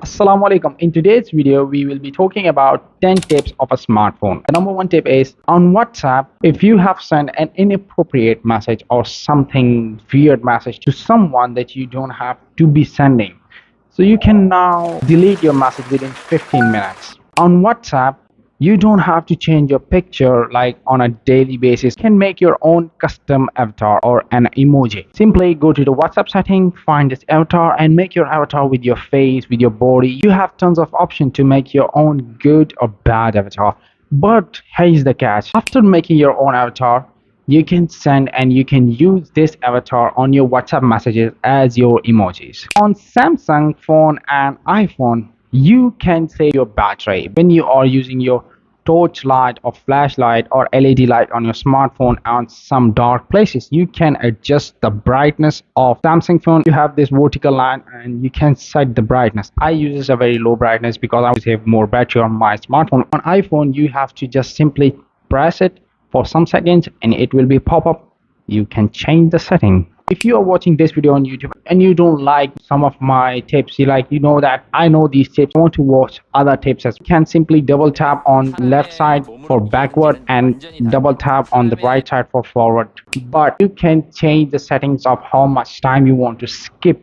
Assalamu alaikum. In today's video, we will be talking about 10 tips of a smartphone. The number one tip is on WhatsApp, if you have sent an inappropriate message or something weird message to someone that you don't have to be sending, so you can now delete your message within 15 minutes. On WhatsApp, you don't have to change your picture like on a daily basis. You can make your own custom avatar or an emoji. Simply go to the WhatsApp setting, find this avatar and make your avatar with your face, with your body. You have tons of options to make your own good or bad avatar. But here's the catch. After making your own avatar, you can send and you can use this avatar on your WhatsApp messages as your emojis. On Samsung phone and iPhone, you can save your battery when you are using your torch light or flashlight or LED light on your smartphone on some dark places. You can adjust the brightness of Samsung phone. You have this vertical line and you can set the brightness. I use a very low brightness because I want to save more battery on my smartphone. On iPhone, you have to just simply press it for some seconds and it will be pop up. You can change the setting. If you are watching this video on YouTube and you don't like some of my tips, you know that I know these tips, I want to watch other tips as well. You can simply double tap on left side for backward and double tap on the right side for forward. But you can change the settings of how much time you want to skip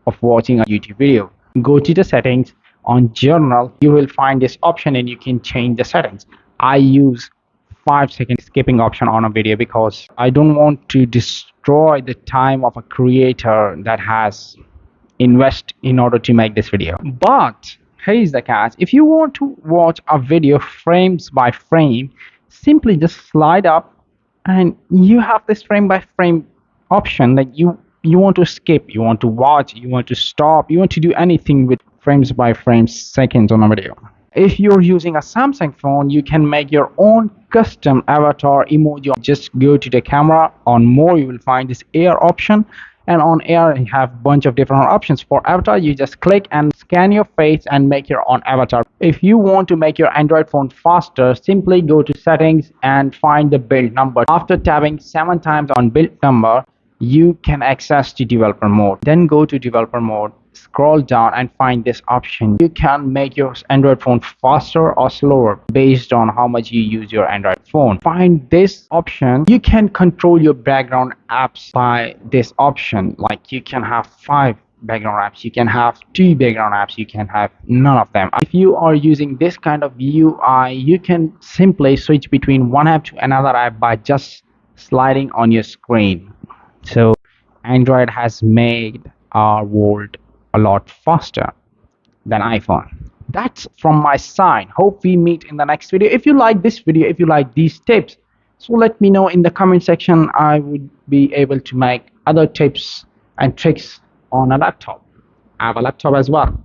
of watching a YouTube video. Go to the settings. On journal, you will find this option and you can change the settings. I use 5-second skipping option on a video because I don't want to destroy the time of a creator that has invest in order to make this video. But here's the catch. If you want to watch a video frames by frame, simply just slide up and you have this frame by frame option that you want to skip, you want to watch, you want to stop, you want to do anything with frames by frame seconds on a video. If you're using a Samsung phone, you can make your own custom avatar emoji. Just go to the camera. On more, you will find this air option, and on air you have a bunch of different options. For avatar, you just click and scan your face and make your own avatar. If you want to make your Android phone faster, simply go to settings and find the build number. After tapping 7 times on build number, you can access to developer mode. Then go to developer mode, scroll down and find this option. You can make your Android phone faster or slower based on how much you use your Android phone. Find this option. You can control your background apps by this option. Like you can have 5 background apps, you can have 2 background apps, you can have none of them. If you are using this kind of UI, you can simply switch between one app to another app by just sliding on your screen. So Android has made our world a lot faster than iPhone. That's from my side. Hope we meet in the next video. If you like this video, if you like these tips, so let me know in the comment section. I would be able to make other tips and tricks on a laptop. I have a laptop as well.